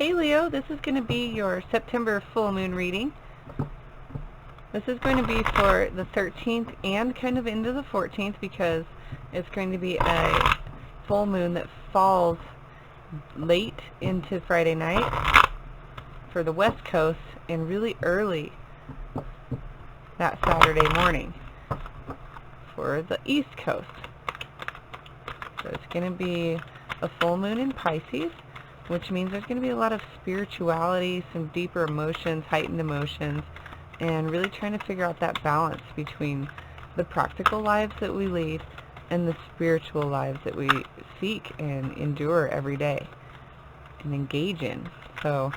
Hey Leo, this is going to be your September full moon reading. This is going to be for the 13th and kind of into the 14th because it's going to be a full moon that falls late into Friday night for the West Coast and really early that Saturday morning for the East Coast. So it's going to be a full moon in Pisces, which means there's going to be a lot of spirituality, some deeper emotions, heightened emotions, and really trying to figure out that balance between the practical lives that we lead and the spiritual lives that we seek and endure every day and engage in. So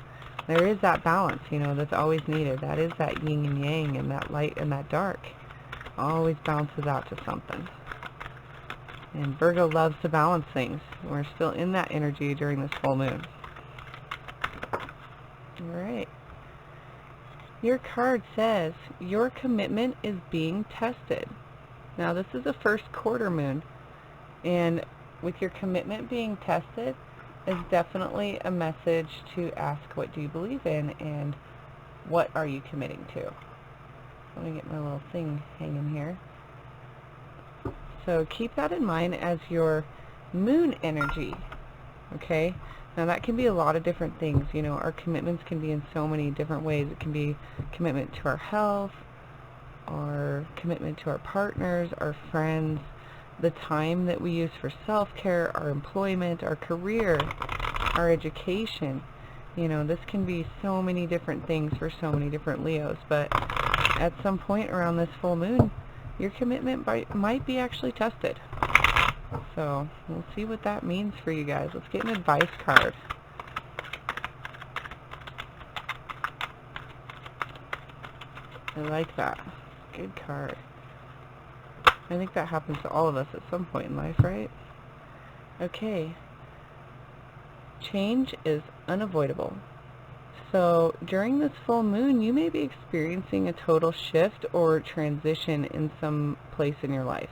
there is that balance, that's always needed. That is that yin and yang, and that light and that dark always balances out to something. And Virgo loves to balance things. We're still in that energy during this full moon. Alright. Your card says, your commitment is being tested. Now this is a first quarter moon. And with your commitment being tested is definitely a message to ask, what do you believe in and what are you committing to? Let me get my little thing hanging here. So keep that in mind as your moon energy, okay? Now that can be a lot of different things. Our commitments can be in so many different ways. It can be commitment to our health, our commitment to our partners, our friends, the time that we use for self-care, our employment, our career, our education. This can be so many different things for so many different Leos, but at some point around this full moon, your commitment might be actually tested. So we'll see what that means for you guys. Let's get an advice card. I like that. Good card. I think that happens to all of us at some point in life, right? Okay. Change is unavoidable. So during this full moon, you may be experiencing a total shift or transition in some place in your life.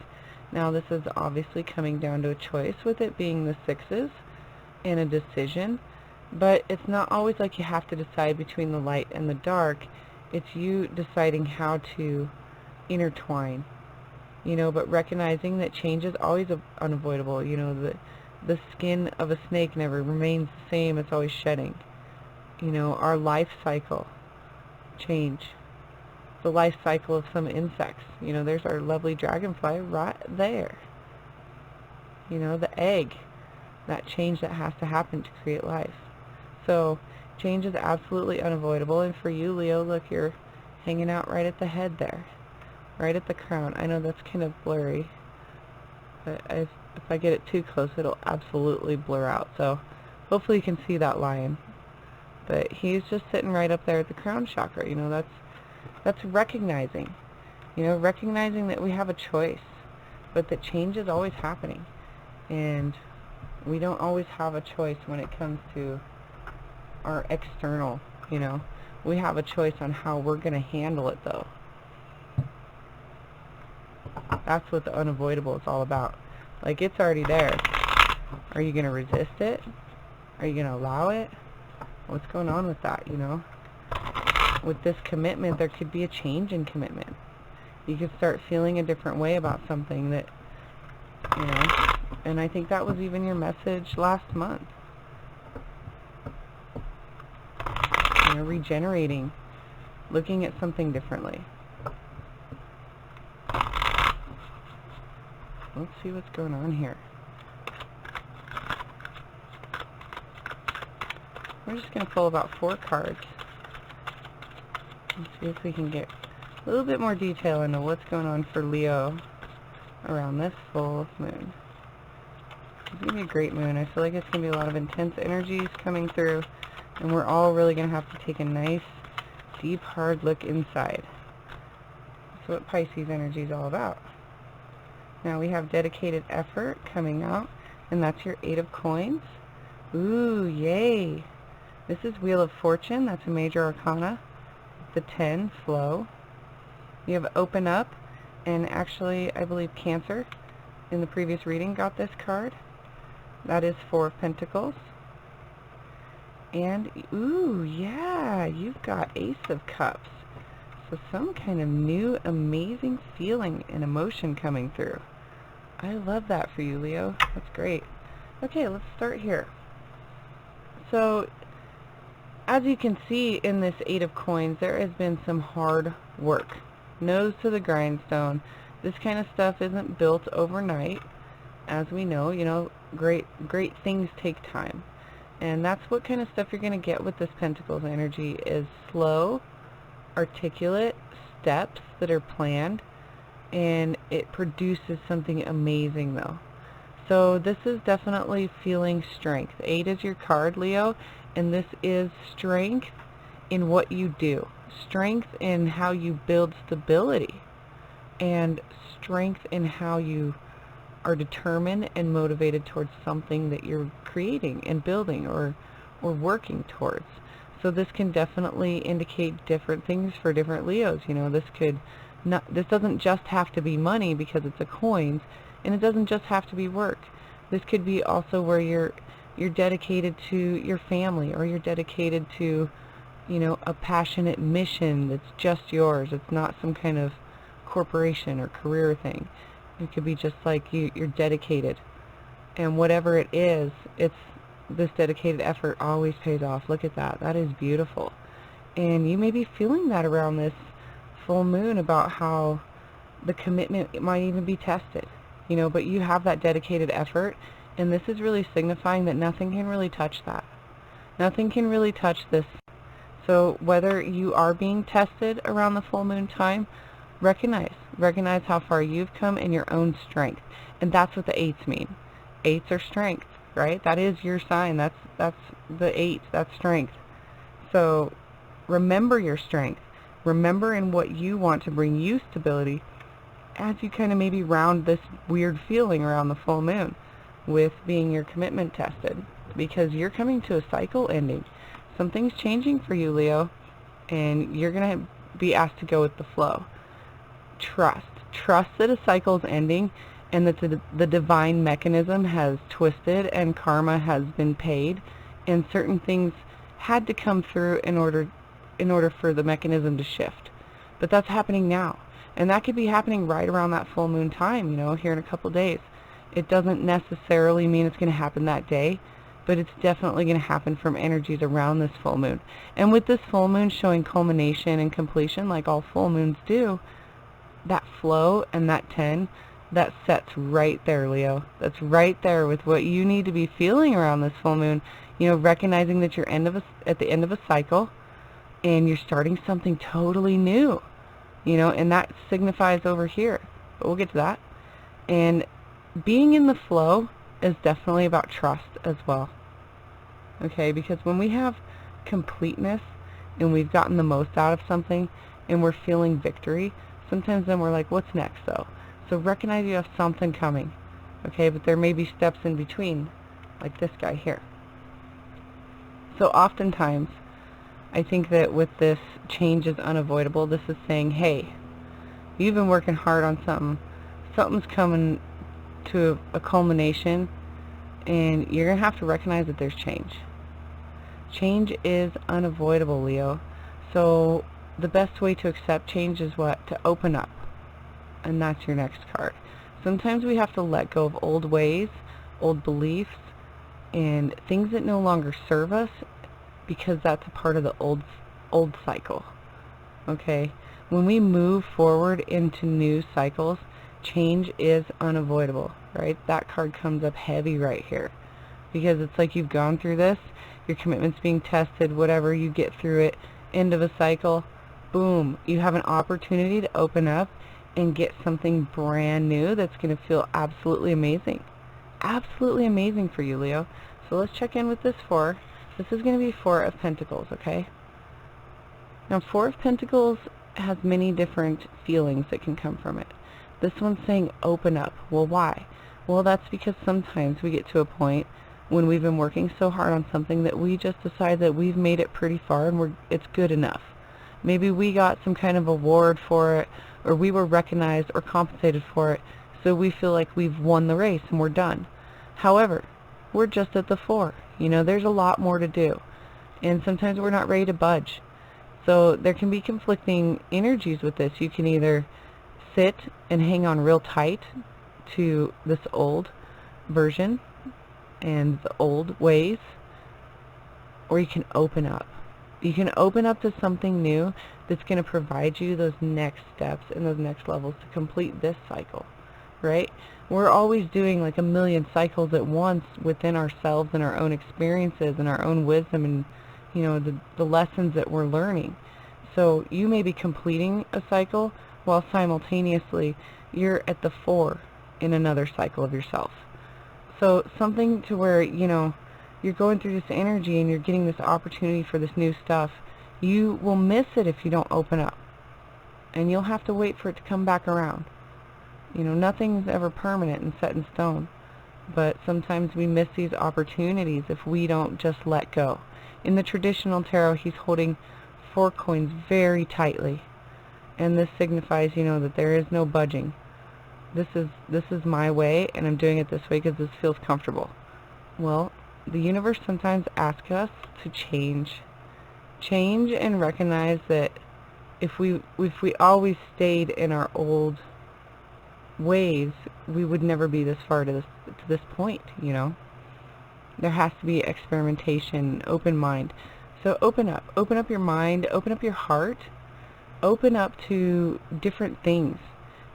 Now this is obviously coming down to a choice, with it being the sixes and a decision, but it's not always like you have to decide between the light and the dark. It's you deciding how to intertwine, but recognizing that change is always unavoidable. The skin of a snake never remains the same, it's always shedding. Our life cycle change. The life cycle of some insects. There's our lovely dragonfly right there. The egg. That change that has to happen to create life. So change is absolutely unavoidable. And for you, Leo, look, you're hanging out right at the head there. Right at the crown. I know that's kind of blurry, but if I get it too close, it'll absolutely blur out. So hopefully you can see that lion. But he's just sitting right up there at the crown chakra. That's recognizing. Recognizing that we have a choice, but that change is always happening. And we don't always have a choice when it comes to our external, We have a choice on how we're going to handle it, though. That's what the unavoidable is all about. Like, it's already there. Are you going to resist it? Are you going to allow it? What's going on with that, With this commitment, there could be a change in commitment. You could start feeling a different way about something that, and I think that was even your message last month. Regenerating, looking at something differently. Let's see what's going on here. We're just going to pull about 4 cards. Let's see if we can get a little bit more detail into what's going on for Leo around this full moon. It's going to be a great moon. I feel like it's going to be a lot of intense energies coming through, and we're all really going to have to take a nice, deep, hard look inside. That's what Pisces energy is all about. Now we have dedicated effort coming out, and that's your 8 of coins. Ooh, yay! This is Wheel of Fortune. That's a major arcana. The 10, flow. You have open up, and actually I believe Cancer in the previous reading got this card. That is 4 of Pentacles. And, ooh, yeah, you've got Ace of Cups. So some kind of new, amazing feeling and emotion coming through. I love that for you, Leo. That's great. Okay, let's start here. So, as you can see in this Eight of Coins, there has been some hard work. Nose to the grindstone. This kind of stuff isn't built overnight. As we know, great things take time. And that's what kind of stuff you're going to get with this Pentacles energy, is slow, articulate steps that are planned, and it produces something amazing though. So this is definitely feeling strength. 8 is your card, Leo, and this is strength in what you do, strength in how you build stability, and strength in how you are determined and motivated towards something that you're creating and building or working towards. So this can definitely indicate different things for different Leos. This doesn't just have to be money because it's a coins, and it doesn't just have to be work. This could be also where you're dedicated to your family, or you're dedicated to, a passionate mission that's just yours. It's not some kind of corporation or career thing. It could be just like you're dedicated, and whatever it is, this dedicated effort always pays off. Look at that. That is beautiful. And you may be feeling that around this full moon, about how the commitment might even be tested, but you have that dedicated effort, and this is really signifying that nothing can really touch that. Nothing can really touch this. So whether you are being tested around the full moon time, recognize how far you've come in your own strength. And that's what the 8s mean. 8s are strength, right? That is your sign. That's the 8. That's strength. So remember your strength. Remember in what you want to bring you stability, as you kind of maybe round this weird feeling around the full moon with being your commitment tested, because you're coming to a cycle ending. Something's changing for you, Leo, and you're going to be asked to go with the flow. Trust that a cycle's ending, and that the divine mechanism has twisted and karma has been paid, and certain things had to come through in order for the mechanism to shift. But that's happening now, and that could be happening right around that full moon time, here in a couple days. It doesn't necessarily mean it's going to happen that day, but it's definitely going to happen from energies around this full moon. And with this full moon showing culmination and completion, like all full moons do, that flow and that 10, that sets right there, Leo. That's right there with what you need to be feeling around this full moon. Recognizing that you're at the end of a cycle, and you're starting something totally new. And that signifies over here. But we'll get to that. And being in the flow is definitely about trust as well. Okay, because when we have completeness and we've gotten the most out of something and we're feeling victory, sometimes then we're like, what's next though? So recognize you have something coming, okay? But there may be steps in between, like this guy here. So oftentimes, I think that with this change is unavoidable, this is saying, hey, you've been working hard on something. Something's coming to a culmination, and you're going to have to recognize that there's change. Change is unavoidable, Leo. So the best way to accept change is what? To open up. And that's your next card. Sometimes we have to let go of old ways, old beliefs, and things that no longer serve us, because that's a part of the old cycle. Okay? When we move forward into new cycles, change is unavoidable, right? That card comes up heavy right here, because it's like you've gone through this, your commitment's being tested, whatever, you get through it, end of a cycle, boom, you have an opportunity to open up and get something brand new that's going to feel absolutely amazing. Absolutely amazing for you, Leo. So let's check in with this 4. This is going to be 4 of Pentacles, okay? Now, 4 of Pentacles has many different feelings that can come from it. This one's saying open up. Well, why? Well, that's because sometimes we get to a point when we've been working so hard on something that we just decide that we've made it pretty far and it's good enough. Maybe we got some kind of award for it, or we were recognized or compensated for it, so we feel like we've won the race and we're done. However, we're just at the 4. There's a lot more to do. And sometimes we're not ready to budge. So there can be conflicting energies with this. You can either sit and hang on real tight to this old version and the old ways, or you can open up. You can open up to something new that's going to provide you those next steps and those next levels to complete this cycle, right? We're always doing like a million cycles at once within ourselves and our own experiences and our own wisdom and, you know, the lessons that we're learning. So you may be completing a cycle while simultaneously you're at the 4 in another cycle of yourself. So something to where, you know, you're going through this energy and you're getting this opportunity for this new stuff. You will miss it if you don't open up. And you'll have to wait for it to come back around. You know, nothing's ever permanent and set in stone. But sometimes we miss these opportunities if we don't just let go. In the traditional tarot, he's holding 4 coins very tightly. And this signifies, you know, that there is no budging. This is my way, and I'm doing it this way because this feels comfortable. Well, the universe sometimes asks us to change and recognize that if we always stayed in our old ways, we would never be this far to this point, you know. There has to be experimentation, open mind. So open up your mind, open up your heart, open up to different things.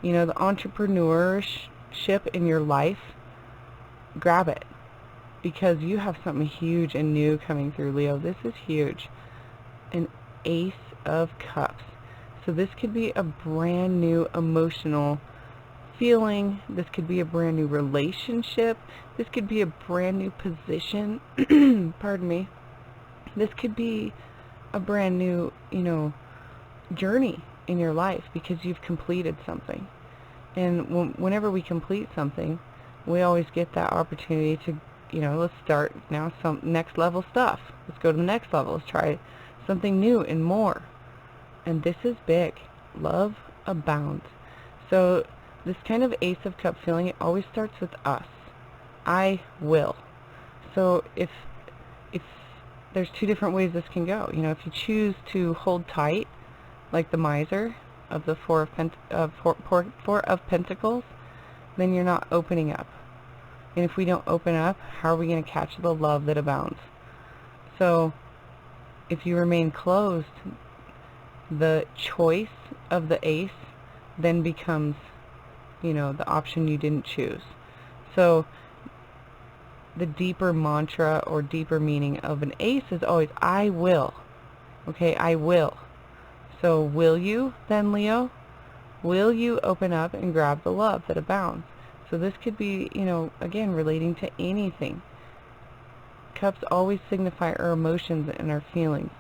You know, the entrepreneurship in your life, grab it. Because you have something huge and new coming through, Leo. This is huge. An Ace of Cups. So this could be a brand new emotional feeling. This could be a brand new relationship. This could be a brand new position. Pardon me. This could be a brand new, you know, journey in your life because you've completed something. And whenever we complete something, we always get that opportunity to, you know, let's start now some next level stuff. Let's go to the next level. Let's try something new and more. And this is big. Love abounds. So this kind of Ace of Cup feeling, it always starts with us. I will. So if there's 2 different ways this can go. You know, if you choose to hold tight, like the miser of the Four of Pentacles, then you're not opening up. And if we don't open up, how are we going to catch the love that abounds? So if you remain closed, the choice of the Ace then becomes, you know, the option you didn't choose. So the deeper mantra or deeper meaning of an Ace is always, I will. Okay, I will. So will you then, Leo? Will you open up and grab the love that abounds? So this could be, you know, again, relating to anything. Cups always signify our emotions and our feelings.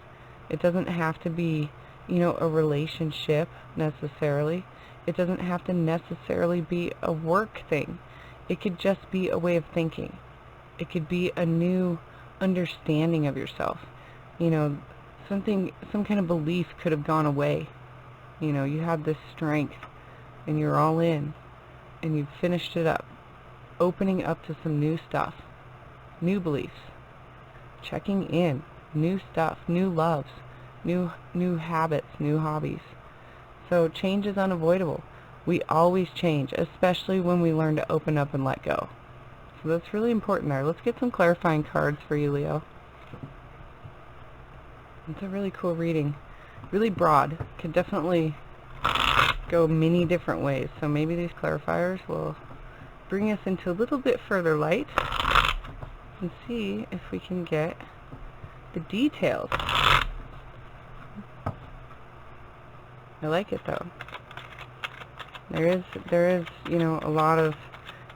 It doesn't have to be, you know, a relationship necessarily. It doesn't have to necessarily be a work thing. It could just be a way of thinking. It could be a new understanding of yourself. You know, some kind of belief could have gone away. You know, you had this strength and you're all in and you've finished it up. Opening up to some new stuff, new beliefs, checking in, new stuff, new loves, new habits, new hobbies. So change is unavoidable. We always change, especially when we learn to open up and let go. So that's really important there. Let's get some clarifying cards for you, Leo. It's a really cool reading. Really broad. Could definitely go many different ways. So maybe these clarifiers will bring us into a little bit further light and see if we can get the details. I like it though. There is, you know, a lot of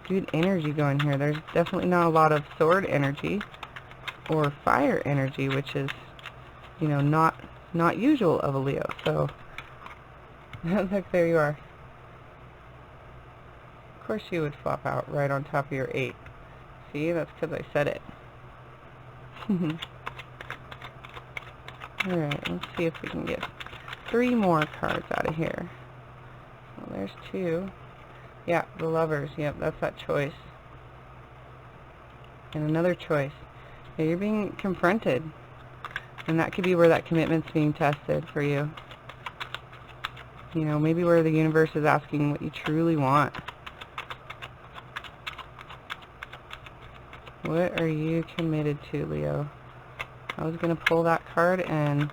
good energy going here. There's definitely not a lot of sword energy or fire energy, which is, you know, not usual of a Leo. So look, there you are. Of course you would flop out right on top of your 8. See, that's because I said it. Alright, let's see if we can get 3 more cards out of here. Well, there's 2. Yeah, the Lovers. Yep, that's that choice. And another choice. Yeah, you're being confronted And that could be where that commitment's being tested for you. You know, maybe where the universe is asking what you truly want. What are you committed to, Leo? I was going to pull that card and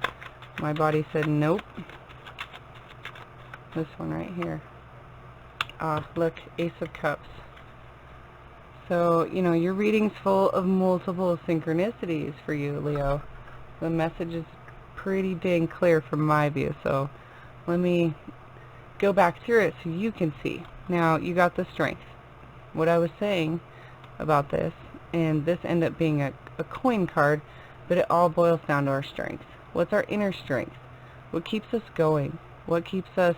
my body said nope. This one right here. Ah, look, Ace of Cups. So, you know, your reading's full of multiple synchronicities for you, Leo. The message is pretty dang clear from my view, so let me go back through it so you can see. Now, you got the Strength. What I was saying about this, and this ended up being a coin card, but it all boils down to our strength. What's our inner strength? What keeps us going? What keeps us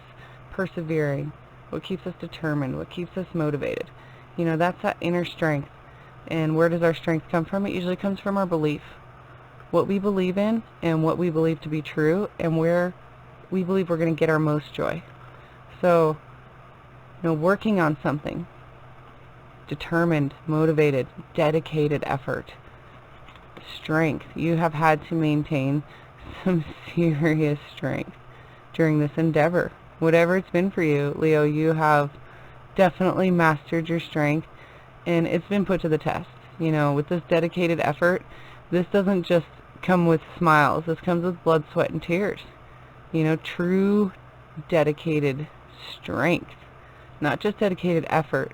persevering? What keeps us determined? What keeps us motivated? You know, that's that inner strength. And where does our strength come from? It usually comes from our belief. What we believe in and what we believe to be true and where we believe we're going to get our most joy. So, you know, working on something. Determined, motivated, dedicated effort. Strength. You have had to maintain some serious strength during this endeavor. Whatever it's been for you, Leo, you have definitely mastered your strength, and it's been put to the test. You know, with this dedicated effort, this doesn't just come with smiles. This comes with blood, sweat, and tears. You know, true dedicated strength. Not just dedicated effort,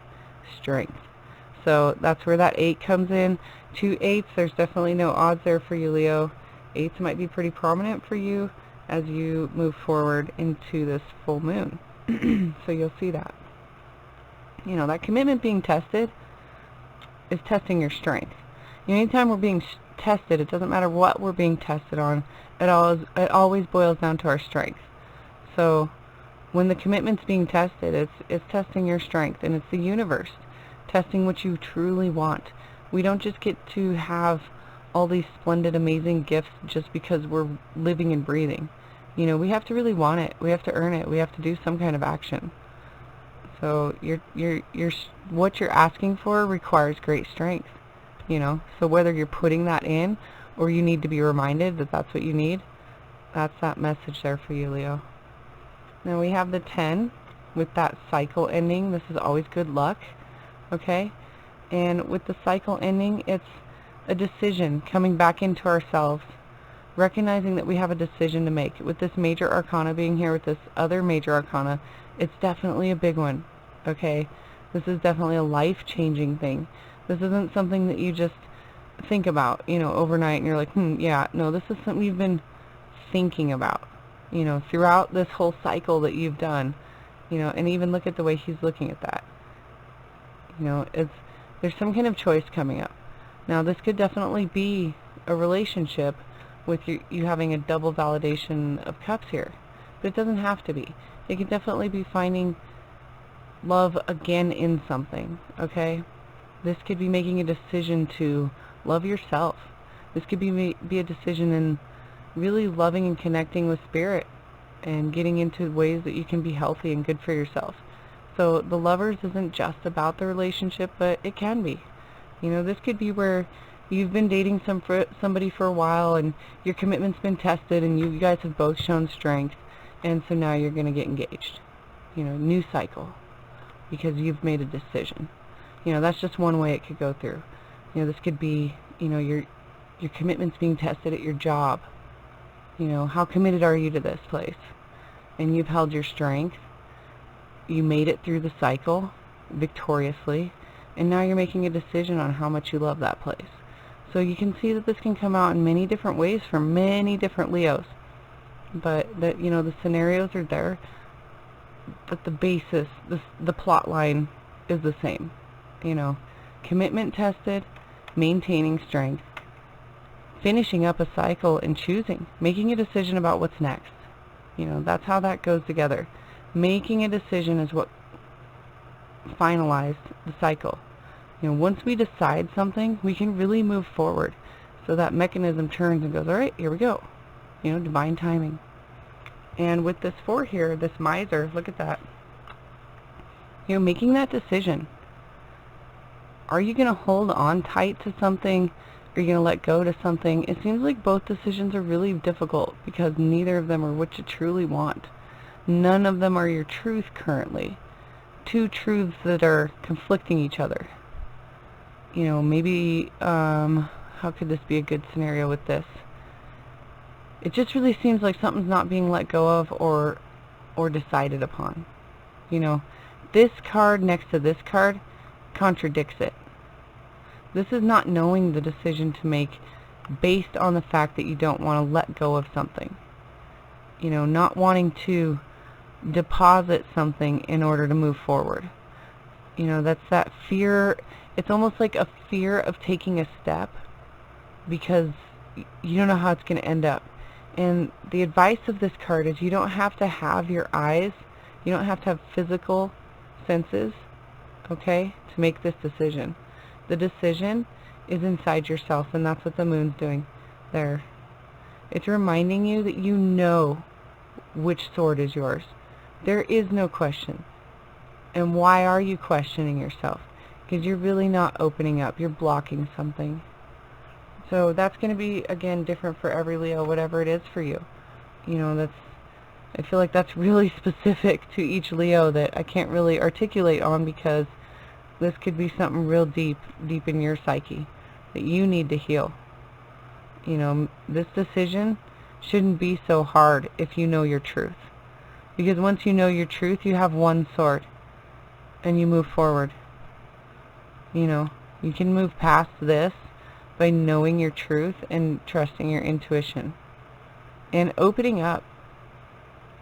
strength. So that's where that 8 comes in. 2 8s, there's definitely no odds there for you, Leo. 8s might be pretty prominent for you as you move forward into this full moon. So you'll see that. You know, that commitment being tested is testing your strength. You know, anytime we're being tested, it doesn't matter what we're being tested on, it always boils down to our strength. So when the commitment's being tested, it's testing your strength, and it's the universe testing what you truly want. We don't just get to have all these splendid, amazing gifts just because we're living and breathing. You know, we have to really want it. We have to earn it. We have to do some kind of action. So what you're asking for requires great strength. You know, so whether you're putting that in or you need to be reminded that that's what you need, that's that message there for you, Leo. Now we have the 10 with that cycle ending. This is always good luck. Okay? And with the cycle ending, it's a decision coming back into ourselves, recognizing that we have a decision to make. With this major arcana being here, with this other major arcana, it's definitely a big one. Okay? This is definitely a life-changing thing. This isn't something that you just think about, you know, overnight and you're like, yeah, no, this is something you've been thinking about, you know, throughout this whole cycle that you've done, you know, and even look at the way he's looking at that. You know, there's some kind of choice coming up. Now, this could definitely be a relationship with you having a double validation of cups here, but it doesn't have to be. It could definitely be finding love again in something, okay? This could be making a decision to love yourself. This could be a decision in really loving and connecting with spirit and getting into ways that you can be healthy and good for yourself. So the lovers isn't just about the relationship, but it can be. You know, this could be where you've been dating somebody for a while and your commitment's been tested and you guys have both shown strength, and so now you're going to get engaged. You know, new cycle because you've made a decision. You know, that's just one way it could go through. You know, this could be, you know, your commitment's being tested at your job. You know, how committed are you to this place? And you've held your strength. You made it through the cycle victoriously, and now you're making a decision on how much you love that place. So you can see that this can come out in many different ways for many different Leos. But that, you know, the scenarios are there, but the basis, the plot line is the same. You know, commitment tested, maintaining strength, finishing up a cycle and choosing, making a decision about what's next. You know, that's how that goes together. Making a decision is what finalized the cycle. You know, once we decide something, we can really move forward. So that mechanism turns and goes, all right, here we go. You know, divine timing. And with this 4 here, this miser, look at that. You know, making that decision. Are you going to hold on tight to something Are you going to let go to something? It seems like both decisions are really difficult because neither of them are what you truly want. None of them are your truth currently. Two truths that are conflicting each other. You know, maybe, how could this be a good scenario with this? It just really seems like something's not being let go of or decided upon. You know, this card next to this card contradicts it. This is not knowing the decision to make based on the fact that you don't want to let go of something. You know, not wanting to deposit something in order to move forward. You know, that's that fear. It's almost like a fear of taking a step because you don't know how it's going to end up. And the advice of this card is you don't have to have your eyes, you don't have to have physical senses, okay, to make this decision. The decision is inside yourself, and that's what the moon's doing there. It's reminding you that you know which sword is yours. There is no question. And why are you questioning yourself? Because you're really not opening up. You're blocking something. So that's going to be, again, different for every Leo, whatever it is for you. You know, I feel like that's really specific to each Leo that I can't really articulate on because this could be something real deep in your psyche that you need to heal. You know, this decision shouldn't be so hard if you know your truth. Because once you know your truth, you have one sword and you move forward. You know, you can move past this by knowing your truth and trusting your intuition and opening up.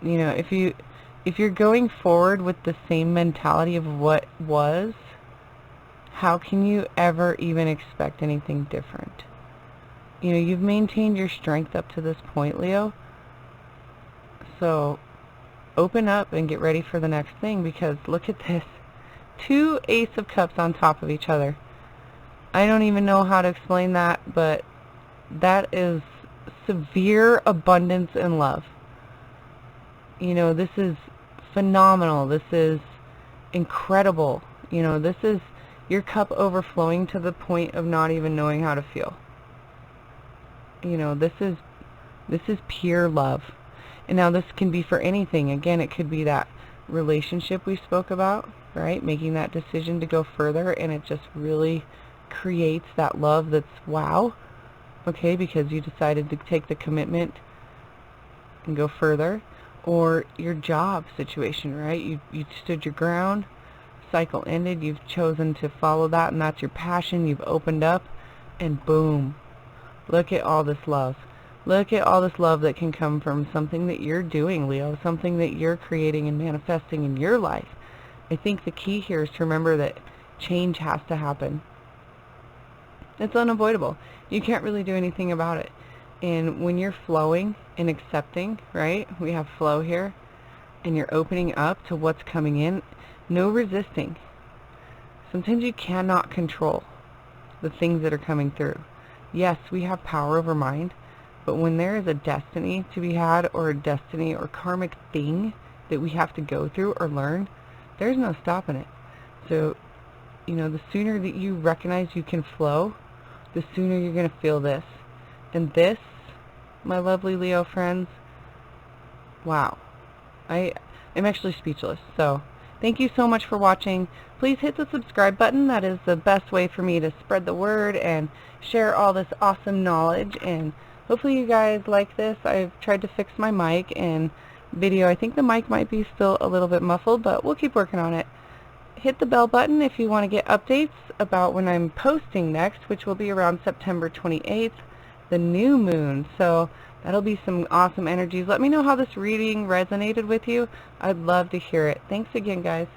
You know, if you're going forward with the same mentality of what was, how can you ever even expect anything different? You know, you've maintained your strength up to this point, Leo. So open up and get ready for the next thing, because look at this. 2 Ace of Cups on top of each other. I don't even know how to explain that, but that is severe abundance and love. You know, this is phenomenal. This is incredible. You know, this is your cup overflowing to the point of not even knowing how to feel. You know, this is pure love. And now this can be for anything. Again, it could be that relationship we spoke about, right? Making that decision to go further, and it just really creates that love that's wow, okay, because you decided to take the commitment and go further. Or your job situation, right? You stood your ground, cycle ended, you've chosen to follow that, and that's your passion. You've opened up, and boom, look at all this love. Look at all this love that can come from something that you're doing, Leo, something that you're creating and manifesting in your life. I think the key here is to remember that change has to happen. It's unavoidable. You can't really do anything about it. And when you're flowing and accepting, right, we have flow here, and you're opening up to what's coming in, no resisting. Sometimes you cannot control the things that are coming through. Yes, we have power over mind, but when there is a destiny to be had, or a destiny or karmic thing that we have to go through or learn, there's no stopping it. So, you know, the sooner that you recognize you can flow, the sooner you're going to feel this. And this, my lovely Leo friends, wow. I'm actually speechless. So, thank you so much for watching. Please hit the subscribe button. That is the best way for me to spread the word and share all this awesome knowledge. And hopefully you guys like this. I've tried to fix my mic and video. I think the mic might be still a little bit muffled, but we'll keep working on it. Hit the bell button if you want to get updates about when I'm posting next, which will be around September 28th, the new moon. So that'll be some awesome energies. Let me know how this reading resonated with you. I'd love to hear it. Thanks again, guys.